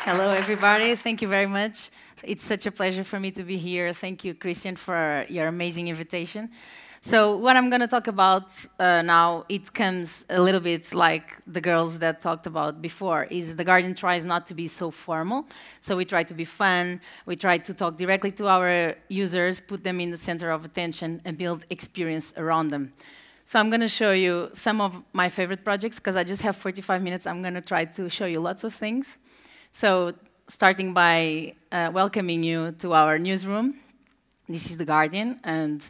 Hello, everybody. Thank you very much. It's such a pleasure for me to be here. Thank you, Christian, for your amazing invitation. So what I'm going to talk about now, it comes a little bit like the girls that talked about before, is The Guardian tries not to be so formal. So we try to be fun. We try to talk directly to our users, put them in the center of attention, and build experience around them. So I'm going to show you some of my favorite projects, because I just have 45 minutes. I'm going to try to show you lots of things. So starting by welcoming you to our newsroom. This is The Guardian, and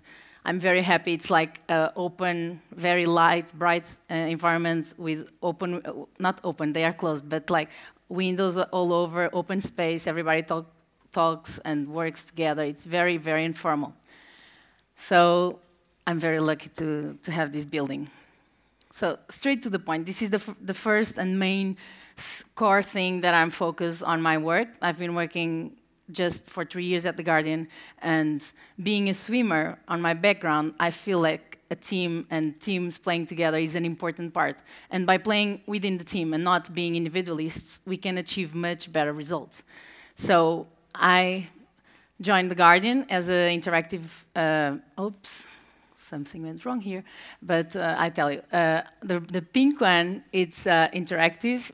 I'm very happy. It's like an open, very light, bright environment with open, not open, they are closed, but like windows all over, open space. Everybody talks and works together. It's very, very informal. So I'm very lucky to have this building. So straight to the point. This is the first and main core thing that I'm focused on my work. I've been working just for 3 years at The Guardian, and being a swimmer on my background, I feel like a team and teams playing together is an important part. And by playing within the team and not being individualists, we can achieve much better results. So I joined The Guardian as an interactive, oops, something went wrong here, but I tell you, the pink one, it's interactive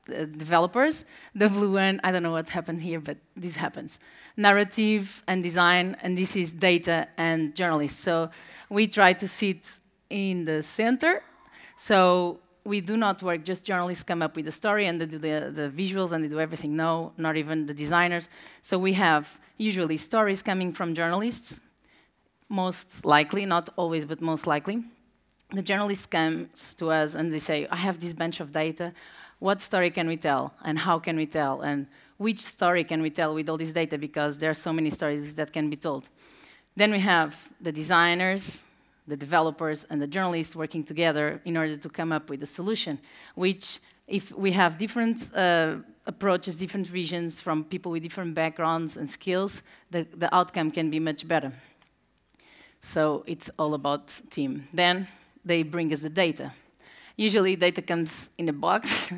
developers. The blue one, I don't know what happened here, but this happens. Narrative and design, and this is data and journalists. So we try to sit in the center. So we do not work, just journalists come up with the story and they do the visuals and they do everything. No, not even the designers. So we have usually stories coming from journalists, most likely, not always, but most likely. The journalist comes to us and they say, I have this bunch of data. What story can we tell? And how can we tell? And which story can we tell with all this data? Because there are so many stories that can be told. Then we have the designers, the developers, and the journalists working together in order to come up with a solution, which, if we have different approaches, different visions from people with different backgrounds and skills, the outcome can be much better. So it's all about team. Then they bring us the data. Usually data comes in a box,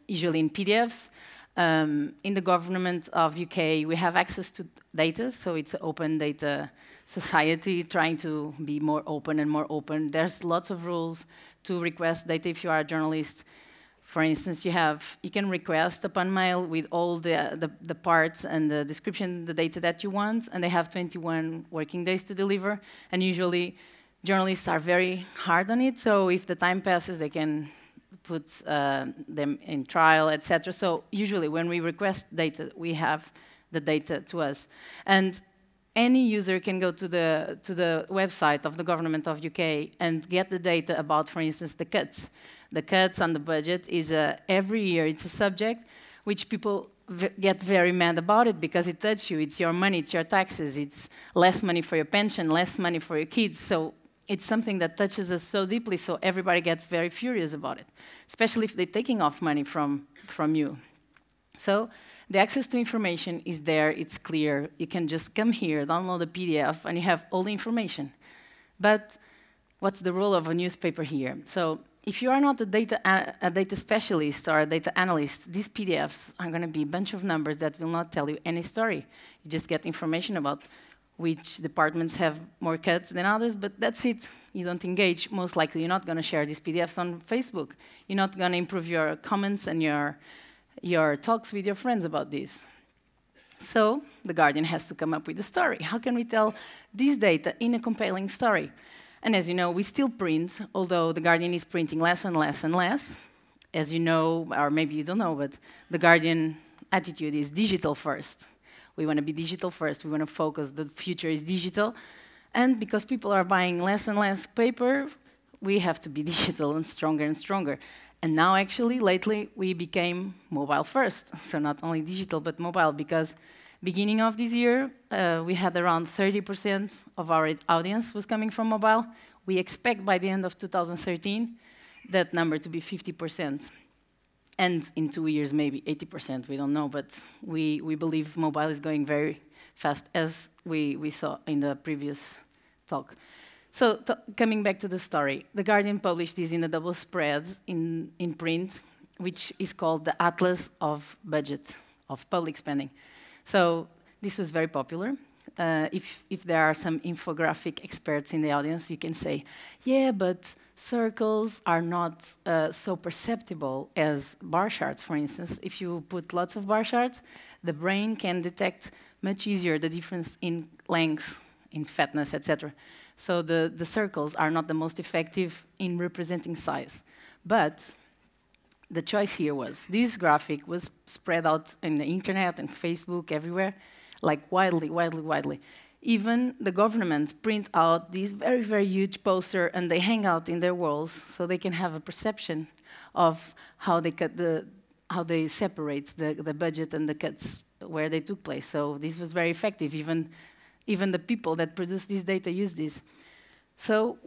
usually in PDFs. In the government of UK, we have access to data, so it's an open data society trying to be more open and more open. There's lots of rules to request data if you are a journalist. For instance, you can request upon mail with all the parts and the description, the data that you want, and they have 21 working days to deliver. And usually, journalists are very hard on it, so if the time passes, they can put them in trial, etc. So usually, when we request data, we have the data to us. And any user can go to the website of the government of UK and get the data about, for instance, the cuts. The cuts on the budget is every year, it's a subject which people get very mad about it because it touches you. It's your money, it's your taxes, it's less money for your pension, less money for your kids. So it's something that touches us so deeply, so everybody gets very furious about it, especially if they're taking off money from you. So the access to information is there, it's clear. You can just come here, download a PDF, and you have all the information. But what's the role of a newspaper here? So if you are not a data specialist or a data analyst, these PDFs are going to be a bunch of numbers that will not tell you any story. You just get information about which departments have more cuts than others, but that's it. You don't engage. Most likely, you're not going to share these PDFs on Facebook. You're not going to improve your comments and your talks with your friends about this. So The Guardian has to come up with a story. How can we tell this data in a compelling story? And as you know, we still print, although The Guardian is printing less and less and less. As you know, or maybe you don't know, but The Guardian attitude is digital first. We want to be digital first. We want to focus. The future is digital. And because people are buying less and less paper, we have to be digital and stronger. And now, actually, lately, we became mobile first. So not only digital, but mobile, because beginning of this year, we had around 30% of our audience was coming from mobile. We expect by the end of 2013 that number to be 50%. And in 2 years, maybe 80%, we don't know, but we believe mobile is going very fast, as we saw in the previous talk. So coming back to the story, The Guardian published this in a double spread in print which is called the Atlas of Budget, of public spending. So this was very popular. If there are some infographic experts in the audience, you can say, yeah, but circles are not so perceptible as bar charts, for instance. If you put lots of bar charts, the brain can detect much easier the difference in length, in fatness, etc. So the circles are not the most effective in representing size. But the choice here was, this graphic was spread out in the internet and Facebook, everywhere, like widely, widely, widely. Even the government print out these very, very huge poster and they hang out in their walls so they can have a perception of how they cut how they separate the budget and the cuts where they took place. So this was very effective. Even the people that produce this data use this. So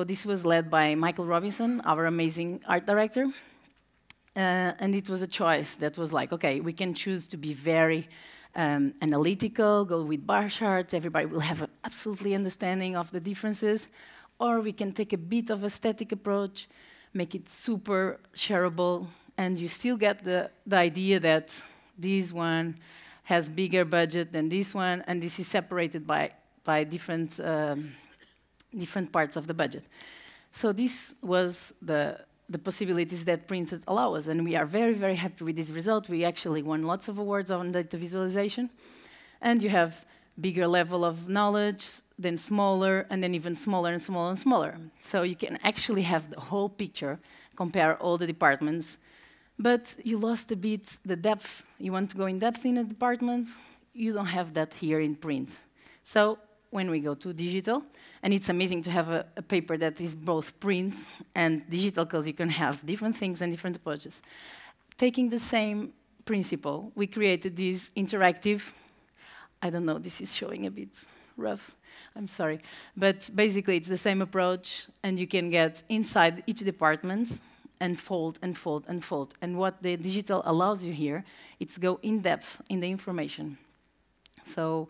this was led by Michael Robinson, our amazing art director. And it was a choice that was like, okay, we can choose to be very analytical, go with bar charts, everybody will have an absolutely understanding of the differences, or we can take a bit of a static approach, make it super shareable, and you still get the idea that this one has bigger budget than this one, and this is separated by different parts of the budget. So this was the possibilities that printed allow us, and we are very, very happy with this result. We actually won lots of awards on data visualization, and you have bigger level of knowledge, then smaller, and then even smaller and smaller and smaller. So you can actually have the whole picture, compare all the departments, but you lost a bit the depth. You want to go in depth in a department, you don't have that here in print. So when we go to digital, and it's amazing to have a paper that is both print and digital, because you can have different things and different approaches. Taking the same principle, we created this interactive, I don't know, this is showing a bit rough, I'm sorry, but basically it's the same approach, and you can get inside each department and fold and fold and fold. And what the digital allows you here, it's go in depth in the information. So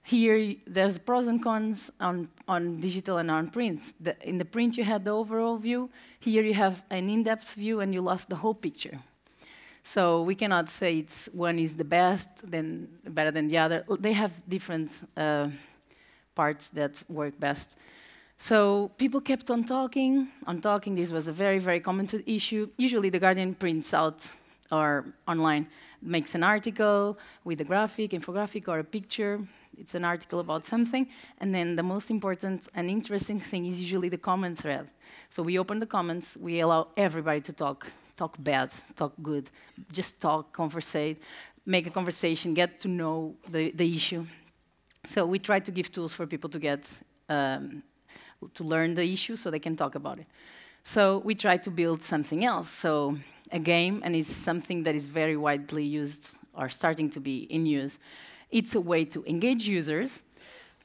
here, there's pros and cons on digital and on print. In the print, you had the overall view. Here, you have an in-depth view, and you lost the whole picture. So we cannot say one is the best, then better than the other. They have different parts that work best. So people kept on talking. This was a very, very commented issue. Usually, The Guardian prints out or online, makes an article with a graphic, infographic, or a picture. It's an article about something, and then the most important and interesting thing is usually the comment thread. So we open the comments, we allow everybody to talk bad, talk good, just talk, conversate, make a conversation, get to know the issue. So we try to give tools for people to get, to learn the issue so they can talk about it. So we try to build something else, so a game, and it's something that is very widely used or starting to be in use. It's a way to engage users,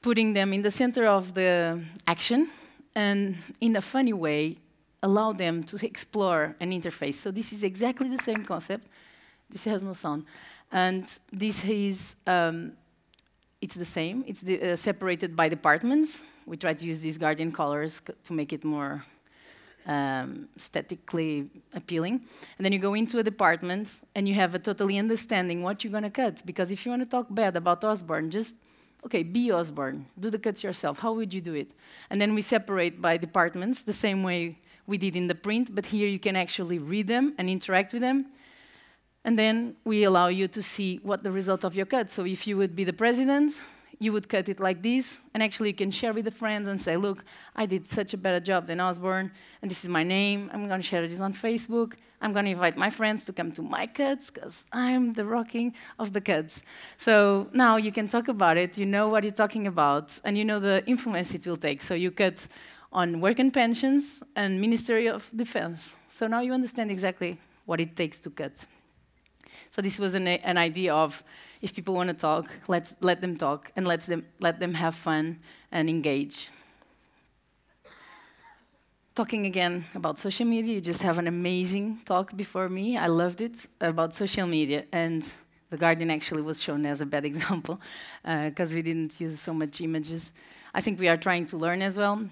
putting them in the center of the action, and in a funny way, allow them to explore an interface. So this is exactly the same concept. This has no sound. And this is, it's the same. It's separated by departments. We try to use these Guardian colors to make it more aesthetically appealing. And then you go into a department and you have a totally understanding what you're going to cut. Because if you want to talk bad about Osborne, just, okay, be Osborne. Do the cuts yourself. How would you do it? And then we separate by departments the same way we did in the print, but here you can actually read them and interact with them. And then we allow you to see what the result of your cut. So if you would be the president, you would cut it like this, and actually you can share with the friends and say, look, I did such a better job than Osborne, and this is my name. I'm going to share this on Facebook. I'm going to invite my friends to come to my cuts, because I'm the rocking of the cuts. So now you can talk about it, you know what you're talking about, and you know the influence it will take. So you cut on work and pensions and Ministry of Defense. So now you understand exactly what it takes to cut. So this was an idea of, if people want to talk, let them talk, and let them have fun and engage. Talking again about social media, you just have an amazing talk before me. I loved it, about social media, and The Guardian actually was shown as a bad example, because we didn't use so much images. I think we are trying to learn as well.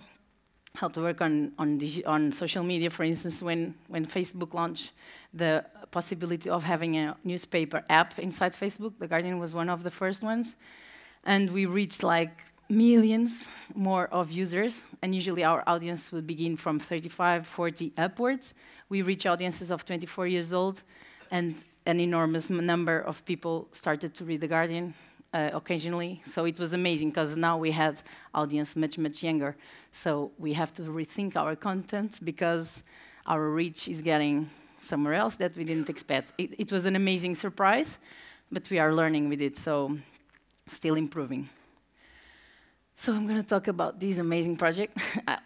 how to work on social media. For instance, when Facebook launched the possibility of having a newspaper app inside Facebook, The Guardian was one of the first ones. And we reached like millions more of users. And usually our audience would begin from 35, 40 upwards. We reach audiences of 24 years old. And an enormous number of people started to read The Guardian occasionally. So it was amazing, because now we had audience much, much younger. So we have to rethink our content, because our reach is getting somewhere else that we didn't expect. It was an amazing surprise, but we are learning with it, so still improving. So I'm going to talk about this amazing project.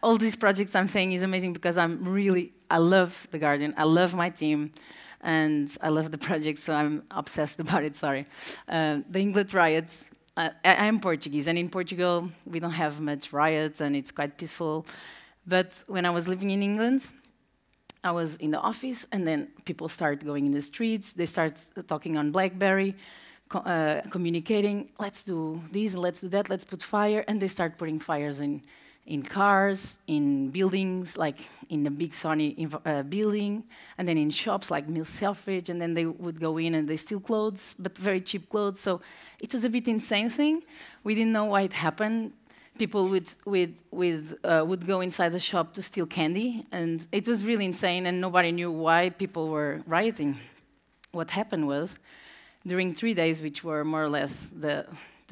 All these projects I'm saying is amazing because I love The Guardian, I love my team, and I love the project, so I'm obsessed about it, sorry. The English riots, I am Portuguese, and in Portugal we don't have much riots, and it's quite peaceful. But when I was living in England, I was in the office, and then people start going in the streets, they start talking on BlackBerry, communicating, let's do this, let's do that, let's put fire, and they start putting fires in cars, in buildings, like in the big sunny building, and then in shops like Mill Selfridge, and then they would go in and they steal clothes, but very cheap clothes. So it was a bit insane thing. We didn't know why it happened. People would go inside the shop to steal candy, and it was really insane, and nobody knew why people were rioting. What happened was, during 3 days, which were more or less the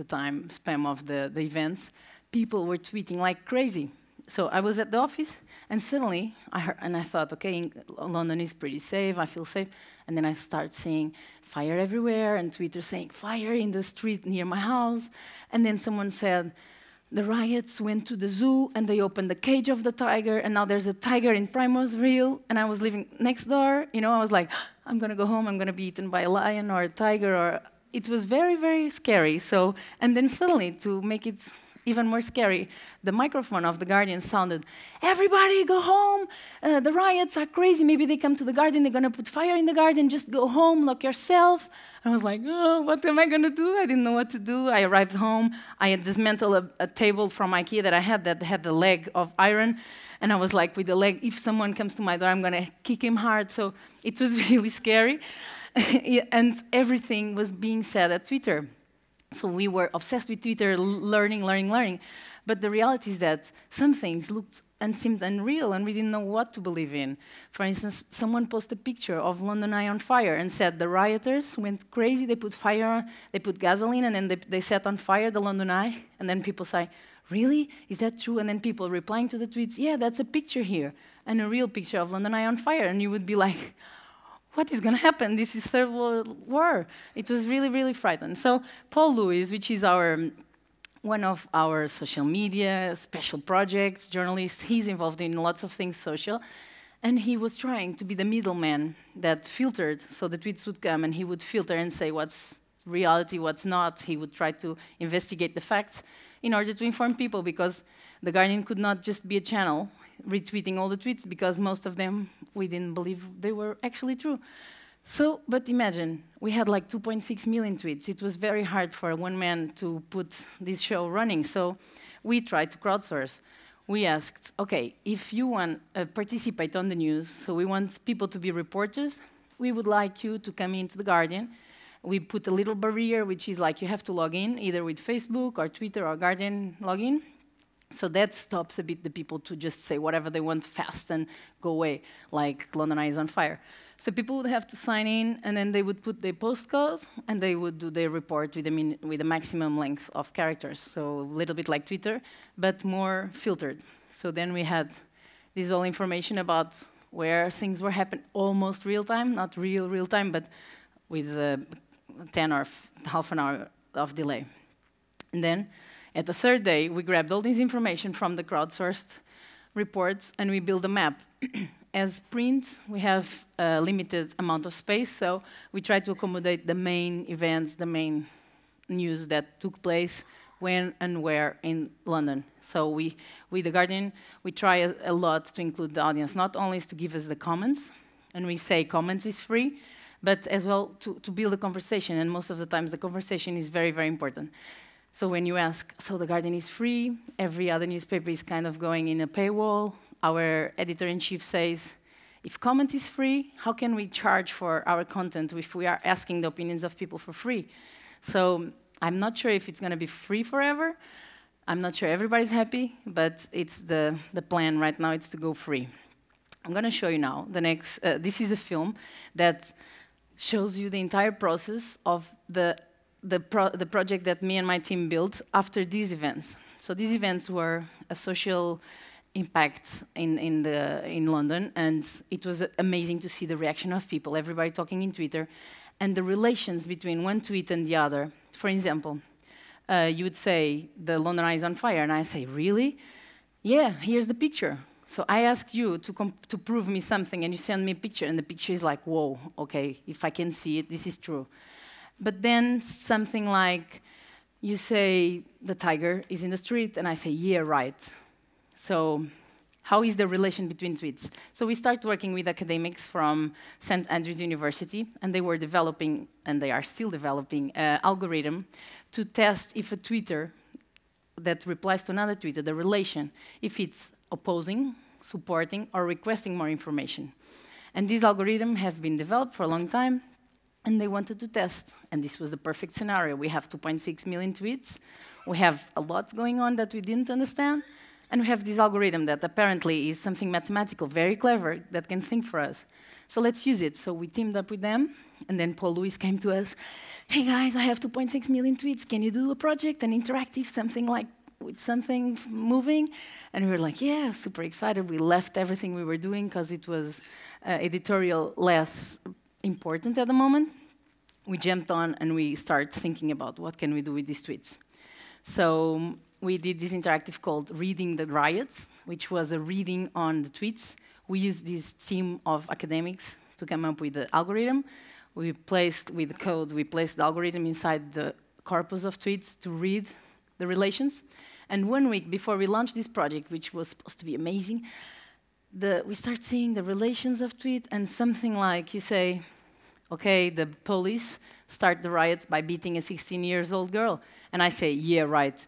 time span of the events, people were tweeting like crazy. So I was at the office, and suddenly I heard, and I thought, okay, London is pretty safe, I feel safe. And then I start seeing fire everywhere, and Twitter saying fire in the street near my house. And then someone said, the riots went to the zoo, and they opened the cage of the tiger, and now there's a tiger in Primrose Hill, and I was living next door. You know, I was like, I'm going to go home, I'm going to be eaten by a lion or a tiger, or it was very, very scary. So, and then suddenly, to make it even more scary, the microphone of The Guardian sounded, everybody go home, the riots are crazy, maybe they come to The Guardian, they're going to put fire in The Guardian, just go home, lock yourself. I was like, oh, what am I going to do? I didn't know what to do. I arrived home, I had dismantled a table from IKEA that I had that had the leg of iron, and I was like, with the leg, if someone comes to my door, I'm going to kick him hard. So it was really scary, and everything was being said at Twitter. So we were obsessed with Twitter, learning. But the reality is that some things looked and seemed unreal, and we didn't know what to believe in. For instance, someone posted a picture of London Eye on fire and said the rioters went crazy, they put fire, they put gasoline, and then they set on fire the London Eye. And then people say, really? Is that true? And then people replying to the tweets, yeah, that's a picture here, and a real picture of London Eye on fire. And you would be like, what is going to happen? This is Third World War. It was really, really frightening. So Paul Lewis, which is one of our social media special projects, journalist, he's involved in lots of things social, and he was trying to be the middleman that filtered, so the tweets would come and he would filter and say what's reality, what's not. He would try to investigate the facts in order to inform people, because The Guardian could not just be a channel retweeting all the tweets, because most of them we didn't believe they were actually true. So, but imagine, we had like 2.6 million tweets. It was very hard for one man to put this show running, so we tried to crowdsource. We asked, okay, if you want to participate on the news, so we want people to be reporters, we would like you to come into The Guardian. We put a little barrier, which is like you have to log in, either with Facebook or Twitter or Guardian login. So that stops a bit the people to just say whatever they want fast and go away, like London Eye is on fire. So people would have to sign in, and then they would put their postcode, and they would do their report with a maximum length of characters. So a little bit like Twitter, but more filtered. So then we had this all information about where things were happening, almost real time, not real time, but with 10 or half an hour of delay. And then at the third day, we grabbed all this information from the crowdsourced reports, and we built a map. As print, we have a limited amount of space, so we try to accommodate the main events, the main news that took place when and where in London. So we The Guardian, we try a lot to include the audience, not only to give us the comments, and we say comments is free, but as well to build a conversation, and most of the times the conversation is very, very important. So when you ask, so the Guardian is free, every other newspaper is kind of going in a paywall. Our editor-in-chief says, if comment is free, how can we charge for our content if we are asking the opinions of people for free? So I'm not sure if it's going to be free forever. I'm not sure everybody's happy, but it's the plan right now. It's to go free. I'm going to show you now the next. This is a film that shows you the entire process of the project that me and my team built after these events. So these events were a social impact in London, and it was amazing to see the reaction of people, everybody talking in Twitter, and the relations between one tweet and the other. For example, you would say, the London Eye is on fire, and I say, really? Yeah, here's the picture. So I ask you to prove me something, and you send me a picture, and the picture is like, whoa, okay, if I can see it, this is true. But then something like, you say, the tiger is in the street, and I say, yeah, right. So how is the relation between tweets? So we start working with academics from St. Andrews University, and they were developing, and they are still developing, an algorithm to test if a tweeter that replies to another tweeter, the relation, if it's opposing, supporting, or requesting more information. And these algorithms have been developed for a long time, and they wanted to test. And this was the perfect scenario. We have 2.6 million tweets. We have a lot going on that we didn't understand. And we have this algorithm that apparently is something mathematical, very clever, that can think for us. So let's use it. So we teamed up with them. And then Paul Lewis came to us. Hey, guys, I have 2.6 million tweets. Can you do a project, an interactive, something like with something moving? And we were like, yeah, super excited. We left everything we were doing because it was editorial less important at the moment. We jumped on and we started thinking about what can we do with these tweets. So we did this interactive called Reading the Riots, which was a reading on the tweets. We used this team of academics to come up with the algorithm. We placed, with the code, we placed the algorithm inside the corpus of tweets to read the relations. And 1 week before we launched this project, which was supposed to be amazing, we start seeing the relations of tweet, and something like, you say, okay, the police start the riots by beating a 16-year-old girl. And I say, yeah, right.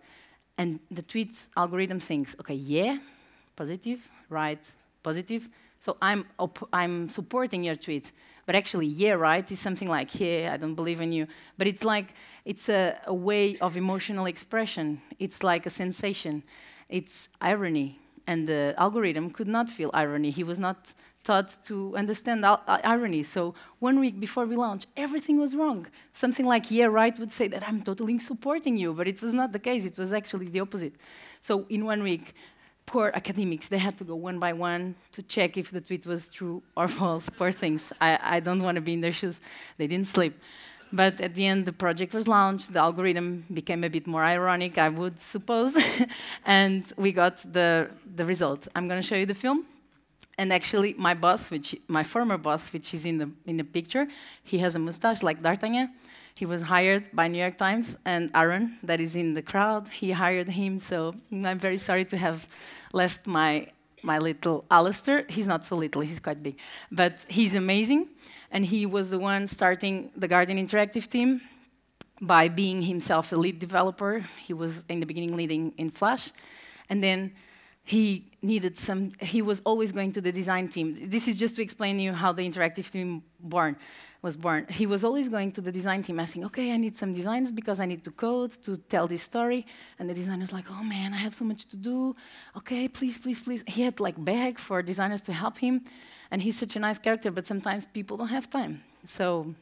And the tweet algorithm thinks, okay, yeah, positive, right, positive. So I'm supporting your tweet. But actually, yeah, right, is something like, yeah, I don't believe in you. But it's like, it's a way of emotional expression. It's like a sensation. It's irony. And the algorithm could not feel irony. He was not taught to understand irony. So 1 week before we launched, everything was wrong. Something like, yeah, right, would say that I'm totally supporting you, but it was not the case. It was actually the opposite. So in 1 week, poor academics, they had to go one by one to check if the tweet was true or false. Poor things. I don't want to be in their shoes. They didn't sleep. But at the end, the project was launched. The algorithm became a bit more ironic, I would suppose. And we got the result. I'm going to show you the film. And actually, my boss, my former boss, which is in the picture, he has a mustache like D'Artagnan. He was hired by New York Times, and Aaron, that is in the crowd, he hired him. So I'm very sorry to have left my little Alistair. He's not so little, he's quite big. But he's amazing, and he was the one starting the Guardian Interactive team by being himself a lead developer. He was in the beginning leading in Flash, and then he was always going to the design team. This is just to explain to you how the interactive team was born. He was always going to the design team asking, okay, I need some designs because I need to code to tell this story. And the designer's like, oh man, I have so much to do. Okay, please, please, please. He had like beg for designers to help him. And he's such a nice character, but sometimes people don't have time. So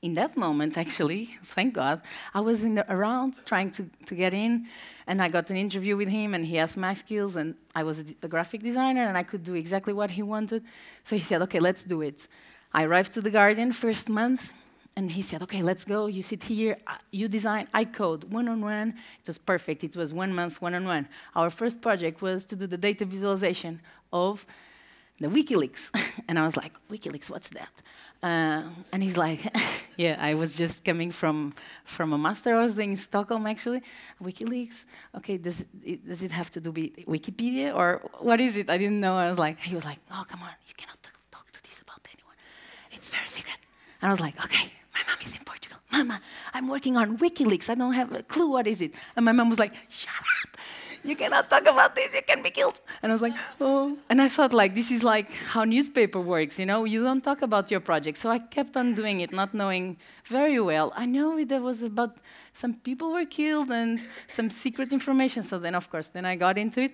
in that moment, actually, thank God, I was around trying to get in, and I got an interview with him, and he asked my skills, and I was a graphic designer, and I could do exactly what he wanted. So he said, okay, let's do it. I arrived to The Guardian first month, and he said, okay, let's go. You sit here, you design, I code, one-on-one. It was perfect. It was 1 month, one-on-one. Our first project was to do the data visualization of the WikiLeaks. And I was like, WikiLeaks, what's that? And he's like, yeah, I was just coming from a master I was doing in Stockholm, actually. WikiLeaks, okay, does it have to do with Wikipedia, or what is it? I didn't know. He was like, oh, come on, you cannot talk to this about anyone. It's very secret. And I was like, okay, my mom is in Portugal. Mama, I'm working on WikiLeaks. I don't have a clue what is it. And my mom was like, shut up. You cannot talk about this, you can be killed. And I was like, oh. And I thought, like, this is like how newspaper works, you know? You don't talk about your project. So I kept on doing it, not knowing very well. I know there was about some people were killed and some secret information. So then, of course, then I got into it.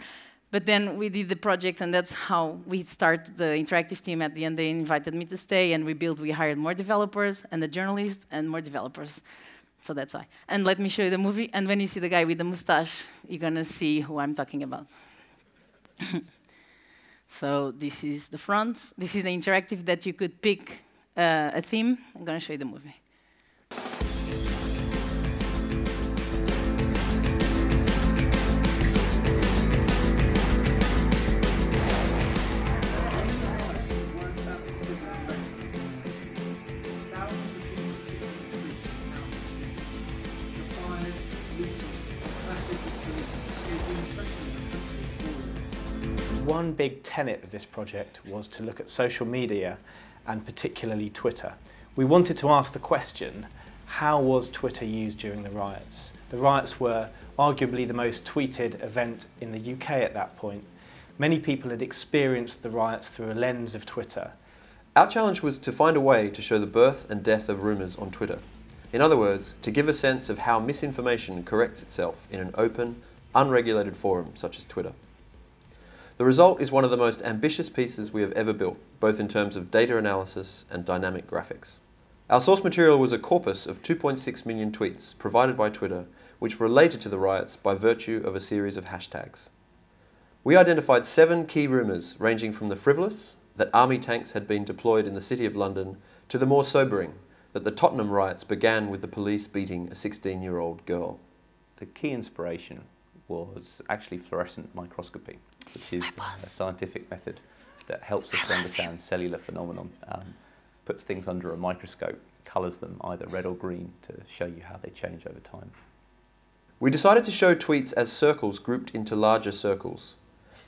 But then we did the project, and that's how we started the interactive team. At the end, they invited me to stay, and we hired more developers, and a journalist, and more developers. So that's why. And let me show you the movie, and when you see the guy with the mustache, you're gonna see who I'm talking about. So this is the front. This is the interactive that you could pick a theme. I'm gonna show you the movie. One big tenet of this project was to look at social media, and particularly Twitter. We wanted to ask the question, how was Twitter used during the riots? The riots were arguably the most tweeted event in the UK at that point. Many people had experienced the riots through a lens of Twitter. Our challenge was to find a way to show the birth and death of rumours on Twitter. In other words, to give a sense of how misinformation corrects itself in an open, unregulated forum such as Twitter. The result is one of the most ambitious pieces we have ever built, both in terms of data analysis and dynamic graphics. Our source material was a corpus of 2.6 million tweets provided by Twitter, which related to the riots by virtue of a series of hashtags. We identified 7 key rumours, ranging from the frivolous, that army tanks had been deployed in the City of London, to the more sobering, that the Tottenham riots began with the police beating a 16-year-old girl. The key inspiration was actually fluorescent microscopy, which is a scientific method that helps us to understand cellular phenomenon, puts things under a microscope, colours them either red or green to show you how they change over time. We decided to show tweets as circles grouped into larger circles.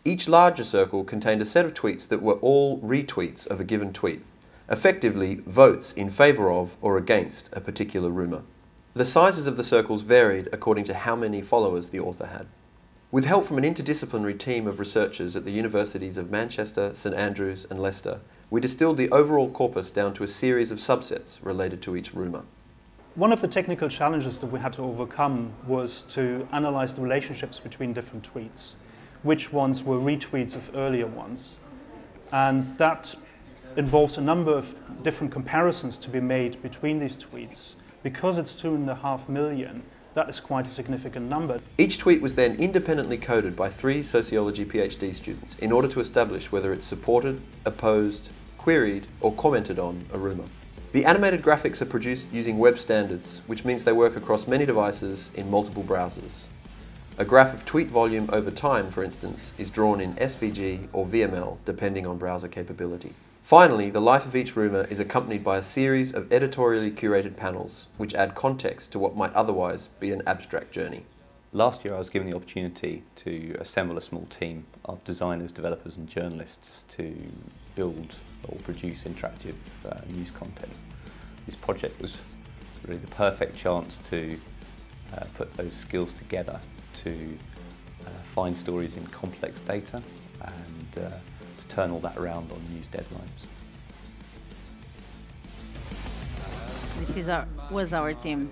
Each larger circle contained a set of tweets that were all retweets of a given tweet, effectively votes in favour of or against a particular rumour. The sizes of the circles varied according to how many followers the author had. With help from an interdisciplinary team of researchers at the universities of Manchester, St Andrews and Leicester, we distilled the overall corpus down to a series of subsets related to each rumour. One of the technical challenges that we had to overcome was to analyze the relationships between different tweets, which ones were retweets of earlier ones. And that involves a number of different comparisons to be made between these tweets. Because it's 2.5 million, that is quite a significant number. Each tweet was then independently coded by 3 sociology PhD students in order to establish whether it supported, opposed, queried or commented on a rumour. The animated graphics are produced using web standards, which means they work across many devices in multiple browsers. A graph of tweet volume over time, for instance, is drawn in SVG or VML, depending on browser capability. Finally, the life of each rumour is accompanied by a series of editorially curated panels, which add context to what might otherwise be an abstract journey. Last year I was given the opportunity to assemble a small team of designers, developers and journalists to build or produce interactive news content. This project was really the perfect chance to put those skills together to find stories in complex data and to turn all that around on news deadlines. This was our team.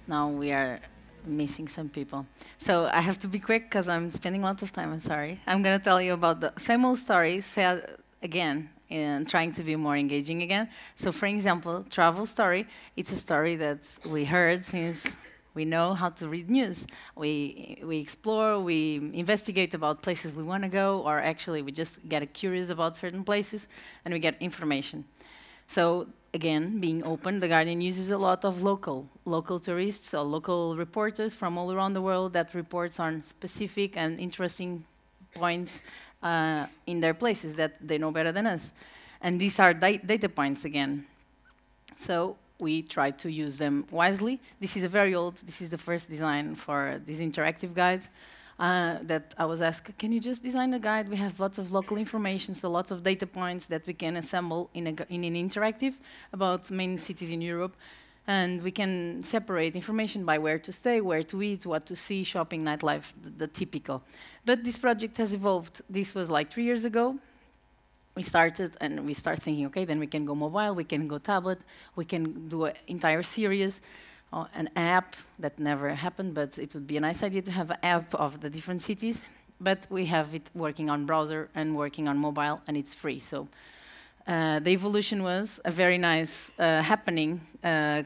Now we are missing some people. So I have to be quick because I'm spending a lot of time, I'm sorry. I'm going to tell you about the same old story said again and trying to be more engaging again. So for example, travel story, it's a story that we heard since we know how to read news. We explore, we investigate about places we want to go, or actually we just get curious about certain places and we get information. So again, being open, The Guardian uses a lot of local tourists or local reporters from all around the world that reports on specific and interesting points in their places that they know better than us. And these are data points again. So we try to use them wisely. This is this is the first design for this interactive guide that I was asked, can you just design a guide? We have lots of local information, so lots of data points that we can assemble in an interactive about main cities in Europe. And we can separate information by where to stay, where to eat, what to see, shopping, nightlife, the typical. But this project has evolved. This was like 3 years ago. We started, and we start thinking, okay, then we can go mobile, we can go tablet, we can do an entire series, an app. That never happened, but it would be a nice idea to have an app of the different cities. But we have it working on browser and working on mobile, and it's free. So the evolution was a very nice happening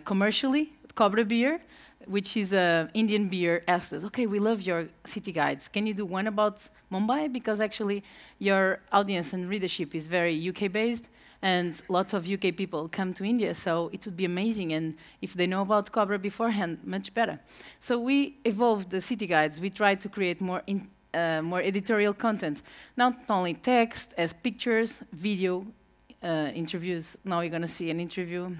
commercially. Cobra Beer, which is an Indian beer, asked us, okay, we love your city guides. Can you do one about Mumbai? Because actually your audience and readership is very UK-based, and lots of UK people come to India, so it would be amazing. And if they know about Cobra beforehand, much better. So we evolved the city guides. We tried to create more editorial content, not only text, as pictures, video, interviews. Now you're going to see an interview.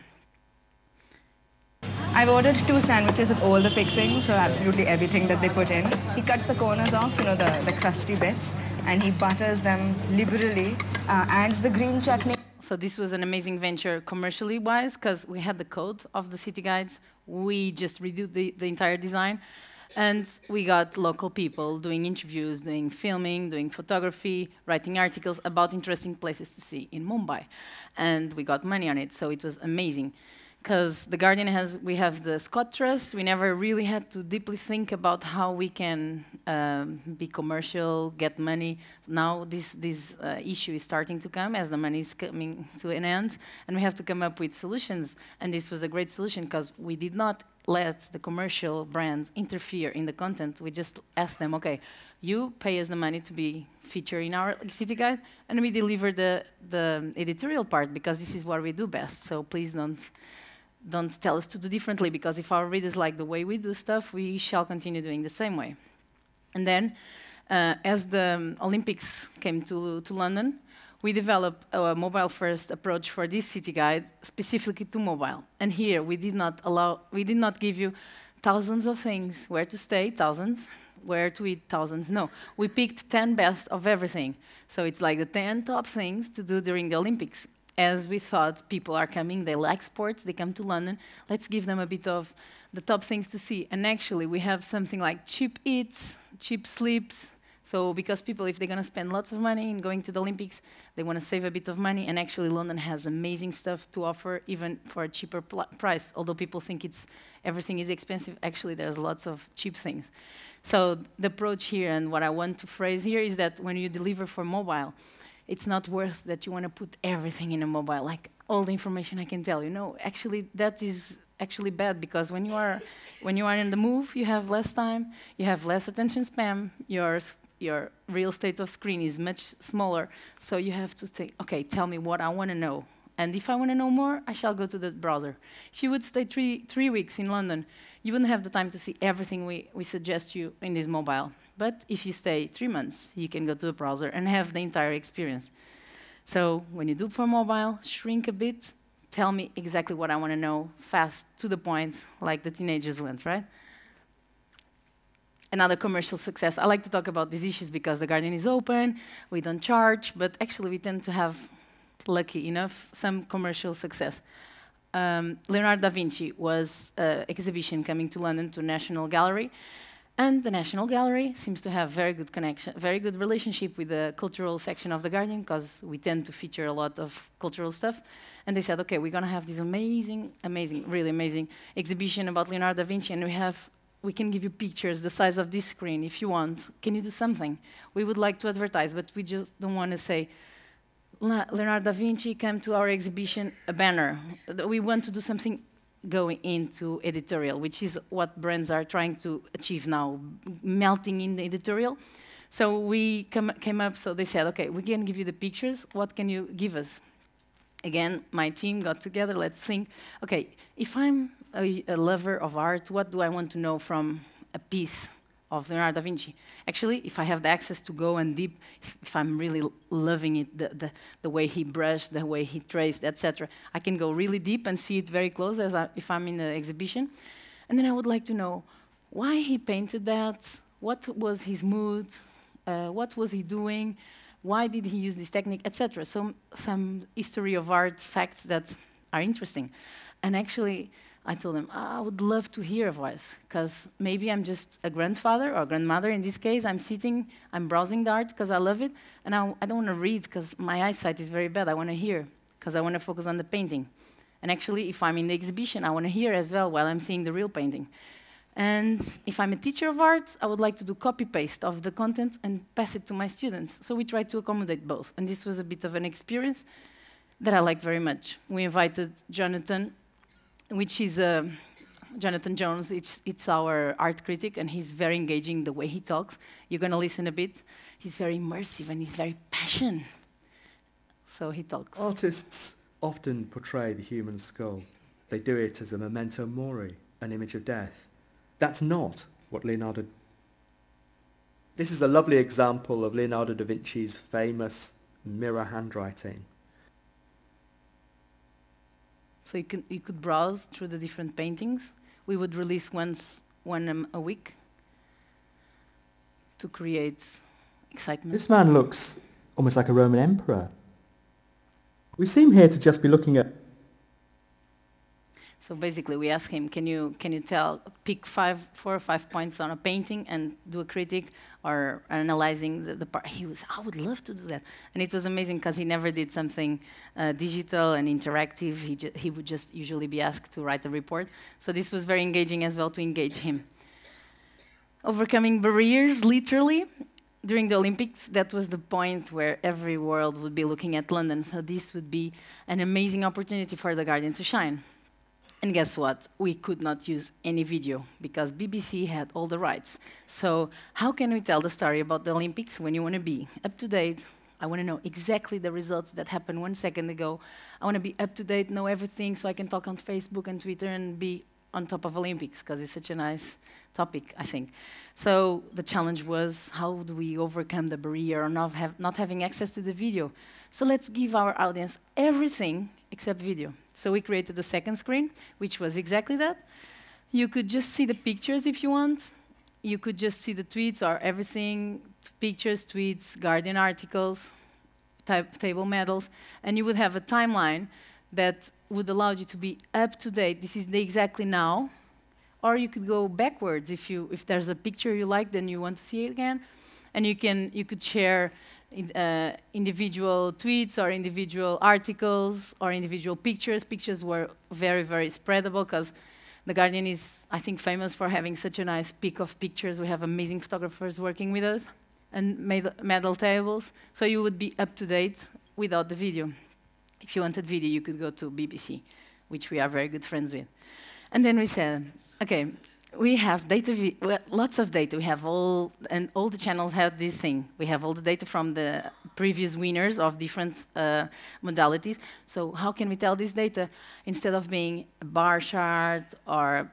I've ordered 2 sandwiches with all the fixings, so absolutely everything that they put in. He cuts the corners off, you know, the crusty bits, and he butters them liberally, adds the green chutney. So this was an amazing venture commercially wise, because we had the code of the city guides. We just redo the entire design. And we got local people doing interviews, doing filming, doing photography, writing articles about interesting places to see in Mumbai. And we got money on it, so it was amazing. Because the Guardian we have the Scott Trust. We never really had to deeply think about how we can be commercial, get money. Now this issue is starting to come as the money is coming to an end, and we have to come up with solutions. And this was a great solution because we did not let the commercial brands interfere in the content. We just asked them, okay, you pay us the money to be featured in our city guide, and we deliver the editorial part because this is what we do best. So please don't tell us to do differently, because if our readers like the way we do stuff, we shall continue doing the same way. And then, as the Olympics came to London, we developed a mobile-first approach for this city guide, specifically to mobile. And here, we did not give you thousands of things, where to stay, thousands, where to eat, thousands. No, we picked 10 best of everything. So it's like the 10 top things to do during the Olympics. As we thought, people are coming, they like sports, they come to London, let's give them a bit of the top things to see. And actually, we have something like cheap eats, cheap sleeps. So because people, if they're going to spend lots of money in going to the Olympics, they want to save a bit of money. And actually, London has amazing stuff to offer, even for a cheaper price. Although people think everything is expensive, actually, there's lots of cheap things. So the approach here, and what I want to phrase here, is that when you deliver for mobile, it's not worth that you want to put everything in a mobile, like all the information I can tell you. No, actually, that is actually bad, because when you are in the move, you have less time, you have less attention span, your real state of screen is much smaller, so you have to say, okay, tell me what I want to know. And if I want to know more, I shall go to the browser. If you would stay three weeks in London, you wouldn't have the time to see everything we suggest you in this mobile. But if you stay 3 months, you can go to the browser and have the entire experience. So when you do for mobile, shrink a bit, tell me exactly what I want to know, fast, to the point, like the teenagers went, right? Another commercial success. I like to talk about these issues because the Guardian is open, we don't charge, but actually we tend to have, lucky enough, some commercial success. Leonardo da Vinci was an exhibition coming to London to National Gallery, and the National Gallery seems to have very good relationship with the cultural section of the Guardian, because we tend to feature a lot of cultural stuff. And they said, okay, we're going to have this amazing, really amazing exhibition about Leonardo da Vinci, and we can give you pictures the size of this screen if you want. Can you do something? We would like to advertise, but we just don't want to say, Leonardo da Vinci, come to our exhibition, a banner. We want to do something going into editorial, which is what brands are trying to achieve now, melting in the editorial. So we came up, so they said, okay, we can give you the pictures, what can you give us? Again, my team got together, let's think, okay, if I'm a lover of art, what do I want to know from a piece of Leonardo da Vinci? Actually, if I have the access to go and deep, if I'm really loving it, the way he brushed, the way he traced, etc., I can go really deep and see it very close if I'm in the exhibition. And then I would like to know why he painted that, what was his mood, what was he doing, why did he use this technique, etc. So some history of art facts that are interesting. And actually, I told him, I would love to hear a voice, because maybe I'm just a grandfather or grandmother. In this case, I'm sitting, I'm browsing the art because I love it, and I don't want to read because my eyesight is very bad. I want to hear because I want to focus on the painting. And actually, if I'm in the exhibition, I want to hear as well while I'm seeing the real painting. And if I'm a teacher of art, I would like to do copy-paste of the content and pass it to my students. So we tried to accommodate both, and this was a bit of an experience that I like very much. We invited Jonathan, which is Jonathan Jones. It's our art critic, and he's very engaging the way he talks. You're going to listen a bit. He's very immersive, and he's very passionate. So he talks. Artists often portray the human skull. They do it as a memento mori, an image of death. That's not what Leonardo... This is a lovely example of Leonardo da Vinci's famous mirror handwriting. So you could browse through the different paintings. We would release one a week to create excitement. This man looks almost like a Roman emperor. We seem here to just be looking at... So basically, we asked him, can you pick 4 or 5 points on a painting and do a critic or analyzing the part? He was, I would love to do that. And it was amazing because he never did something digital and interactive. He would just usually be asked to write a report. So this was very engaging as well to engage him. Overcoming barriers, literally. During the Olympics, that was the point where every world would be looking at London. So this would be an amazing opportunity for The Guardian to shine. And guess what? We could not use any video because BBC had all the rights. So how can we tell the story about the Olympics when you want to be up to date? I want to know exactly the results that happened 1 second ago. I want to be up to date, know everything, so I can talk on Facebook and Twitter and be on top of Olympics, because it's such a nice topic, I think. So the challenge was, how do we overcome the barrier of not having access to the video? So let's give our audience everything except video. So we created the second screen, which was exactly that. You could just see the pictures if you want. You could just see the tweets or everything, pictures, tweets, Guardian articles, table medals, and you would have a timeline that would allow you to be up to date. This is the exactly now. Or you could go backwards. If there's a picture you like, then you want to see it again. And you could share individual tweets or individual articles or individual pictures. Pictures were very, very spreadable because The Guardian is, I think, famous for having such a nice peak of pictures. We have amazing photographers working with us and medal tables. So you would be up to date without the video. If you wanted video, you could go to BBC, which we are very good friends with. And then we said, okay, we have data, lots of data. We have all the channels have this thing. We have all the data from the previous winners of different modalities. So how can we tell this data? Instead of being a bar chart or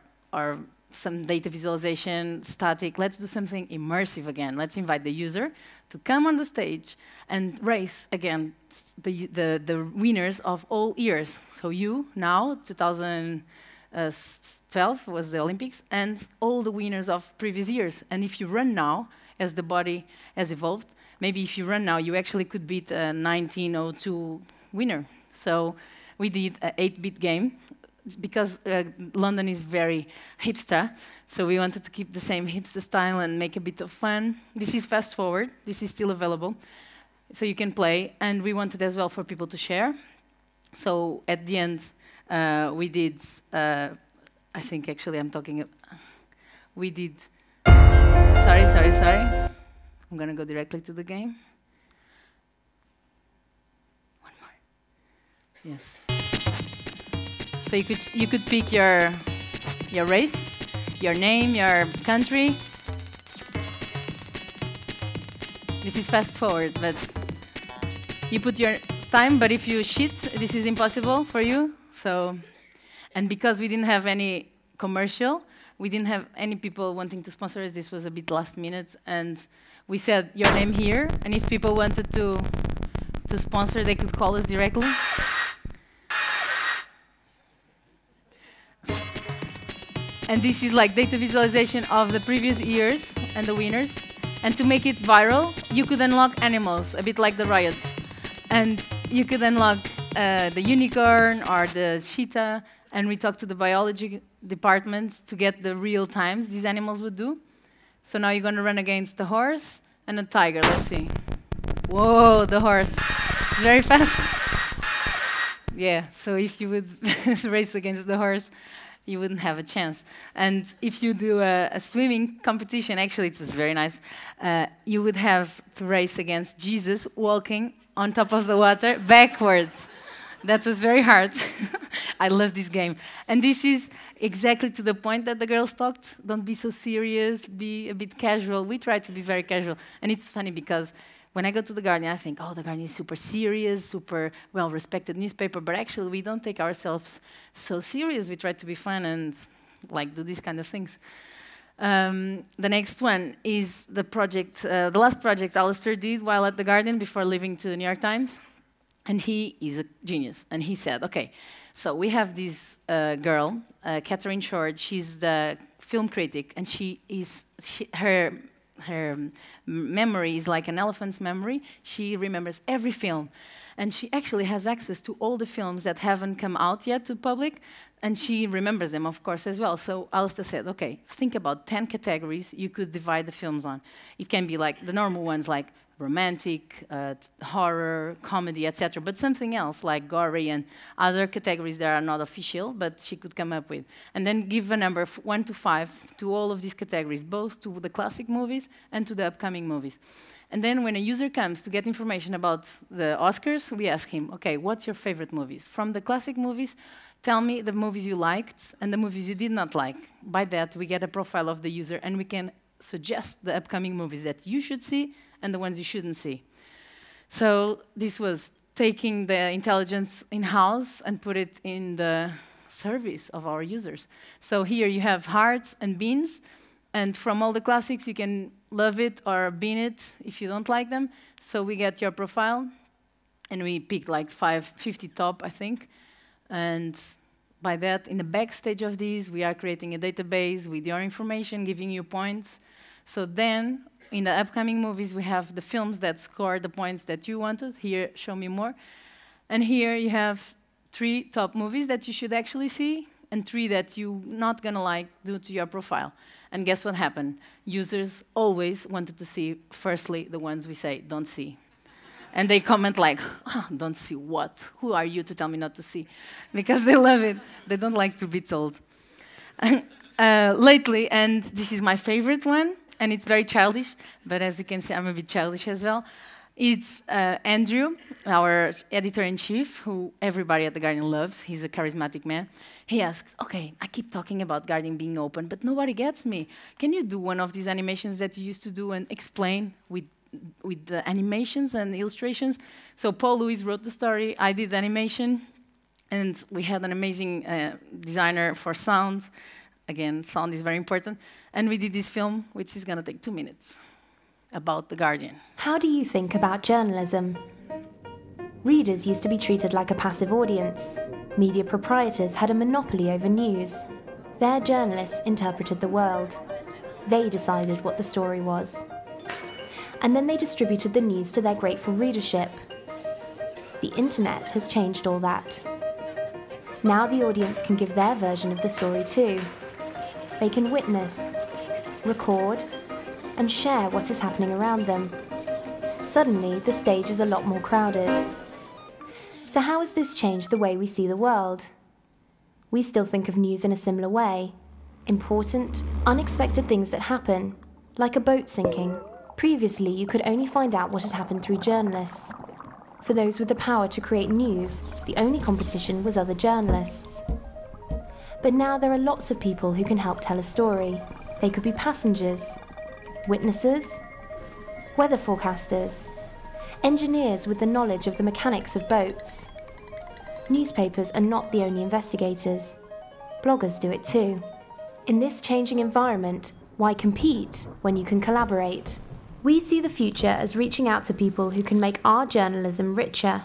some data visualization, static, let's do something immersive again. Let's invite the user to come on the stage and race against the winners of all years. So you, now, 2012 was the Olympics, and all the winners of previous years. And if you run now, as the body has evolved, maybe if you run now, you actually could beat a 1902 winner. So we did an 8-bit game, because London is very hipster, so we wanted to keep the same hipster style and make a bit of fun. This is fast forward. This is still available, so you can play. And we wanted as well for people to share. So at the end, we did, I think actually I'm talking, we did, sorry. I'm going to go directly to the game. One more. Yes. So you could pick your race, your name, your country. This is fast forward, but you put your time. But if you cheat, this is impossible for you. So, and because we didn't have any commercial, we didn't have any people wanting to sponsor us. This was a bit last minute, and we said your name here. And if people wanted to sponsor, they could call us directly. And this is like data visualization of the previous years and the winners. And to make it viral, you could unlock animals, a bit like the riots. And you could unlock the unicorn or the cheetah, and we talk to the biology departments to get the real times these animals would do. So now you're going to run against the horse and a tiger. Let's see. Whoa, the horse. It's very fast. Yeah, so if you would race against the horse, you wouldn't have a chance. And if you do a swimming competition, actually it was very nice, you would have to race against Jesus walking on top of the water backwards. That was very hard. I love this game. And this is exactly to the point that the girls talked. Don't be so serious, be a bit casual. We try to be very casual. And it's funny because when I go to The Guardian, I think, oh, The Guardian is super serious, super well-respected newspaper, but actually we don't take ourselves so serious. We try to be fun and like do these kind of things. The next one is the project, the last project Alistair did while at The Guardian before leaving to the New York Times. And he is a genius. And he said, okay, so we have this girl, Catherine Short. She's the film critic, and her memory is like an elephant's memory. She remembers every film. And she actually has access to all the films that haven't come out yet to public, and she remembers them, of course, as well. So Alistair said, okay, think about 10 categories you could divide the films on. It can be like the normal ones, like romantic, horror, comedy, etc., but something else like gory and other categories that are not official, but she could come up with. And then give a number of 1 to 5 to all of these categories, both to the classic movies and to the upcoming movies. And then when a user comes to get information about the Oscars, we ask him, okay, what's your favorite movies? From the classic movies, tell me the movies you liked and the movies you did not like. By that, we get a profile of the user, and we can suggest the upcoming movies that you should see and the ones you shouldn't see. So this was taking the intelligence in-house and put it in the service of our users. So here you have hearts and beans, and from all the classics you can love it or bean it if you don't like them. So we get your profile, and we pick like 50 top, I think. And by that, in the backstage of these, we are creating a database with your information, giving you points. So then, in the upcoming movies, we have the films that score the points that you wanted. Here, show me more. And here you have 3 top movies that you should actually see, and 3 that you're not going to like due to your profile. And guess what happened? Users always wanted to see, firstly, the ones we say don't see. And they comment like, oh, don't see what? Who are you to tell me not to see? Because they love it. They don't like to be told. Lately, and this is my favorite one, and it's very childish, but as you can see, I'm a bit childish as well. It's Andrew, our editor-in-chief, who everybody at The Guardian loves. He's a charismatic man. He asks, okay, I keep talking about Guardian being open, but nobody gets me. Can you do one of these animations that you used to do and explain with the animations and illustrations? So Paul Louis wrote the story, I did the animation, and we had an amazing designer for sound. Again, sound is very important. And we did this film, which is going to take 2 minutes, about The Guardian. How do you think about journalism? Readers used to be treated like a passive audience. Media proprietors had a monopoly over news. Their journalists interpreted the world. They decided what the story was. And then they distributed the news to their grateful readership. The internet has changed all that. Now the audience can give their version of the story too. They can witness, record, and share what is happening around them. Suddenly, the stage is a lot more crowded. So how has this changed the way we see the world? We still think of news in a similar way. Important, unexpected things that happen, like a boat sinking. Previously, you could only find out what had happened through journalists. For those with the power to create news, the only competition was other journalists. But now there are lots of people who can help tell a story. They could be passengers, witnesses, weather forecasters, engineers with the knowledge of the mechanics of boats. Newspapers are not the only investigators. Bloggers do it too. In this changing environment, why compete when you can collaborate? We see the future as reaching out to people who can make our journalism richer.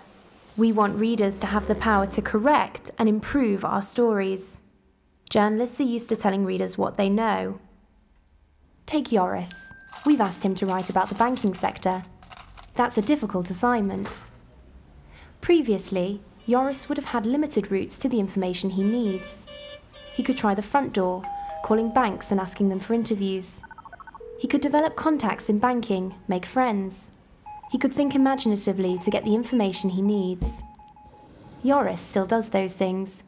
We want readers to have the power to correct and improve our stories. Journalists are used to telling readers what they know. Take Joris. We've asked him to write about the banking sector. That's a difficult assignment. Previously, Joris would have had limited routes to the information he needs. He could try the front door, calling banks and asking them for interviews. He could develop contacts in banking, make friends. He could think imaginatively to get the information he needs. Joris still does those things,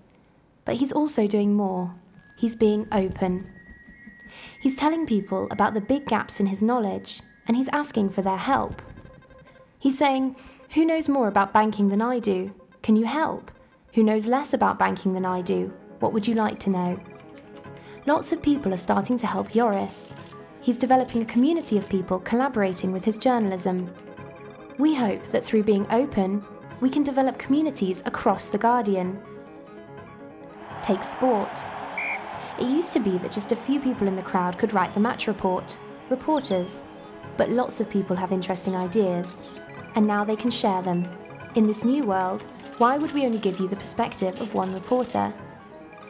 but he's also doing more. He's being open. He's telling people about the big gaps in his knowledge, and he's asking for their help. He's saying, "Who knows more about banking than I do? Can you help? Who knows less about banking than I do? What would you like to know?" Lots of people are starting to help Joris. He's developing a community of people collaborating with his journalism. We hope that through being open, we can develop communities across The Guardian. Take sport. It used to be that just a few people in the crowd could write the match report, reporters. But lots of people have interesting ideas, and now they can share them. In this new world, why would we only give you the perspective of one reporter?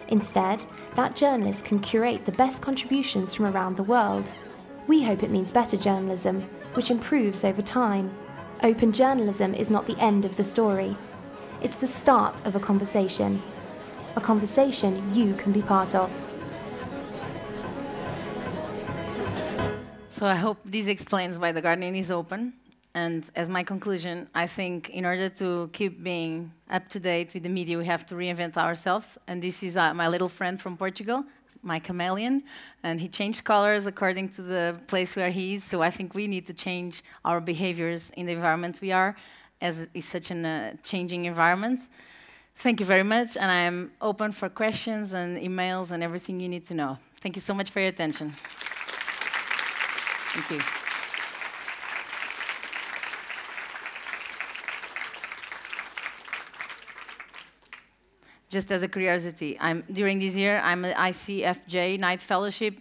Instead, that journalist can curate the best contributions from around the world. We hope it means better journalism, which improves over time. Open journalism is not the end of the story. It's the start of a conversation you can be part of. So I hope this explains why The Guardian is open. And as my conclusion, I think in order to keep being up to date with the media, we have to reinvent ourselves. And this is my little friend from Portugal, my chameleon. And he changed colors according to the place where he is. So I think we need to change our behaviors in the environment we are, as it's such a changing environment. Thank you very much. And I am open for questions and emails and everything you need to know. Thank you so much for your attention. Thank you. Just as a curiosity, during this year, I'm an ICFJ Night Fellowship,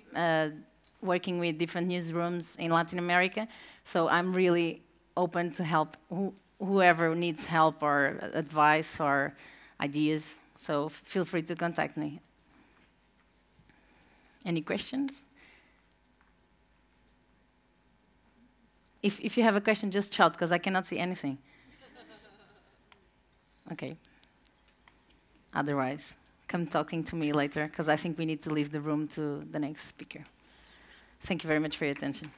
working with different newsrooms in Latin America. So I'm really open to help whoever needs help or advice or ideas. So feel free to contact me. Any questions? If you have a question, just shout, because I cannot see anything. Okay. Otherwise, come talking to me later, because I think we need to leave the room to the next speaker. Thank you very much for your attention.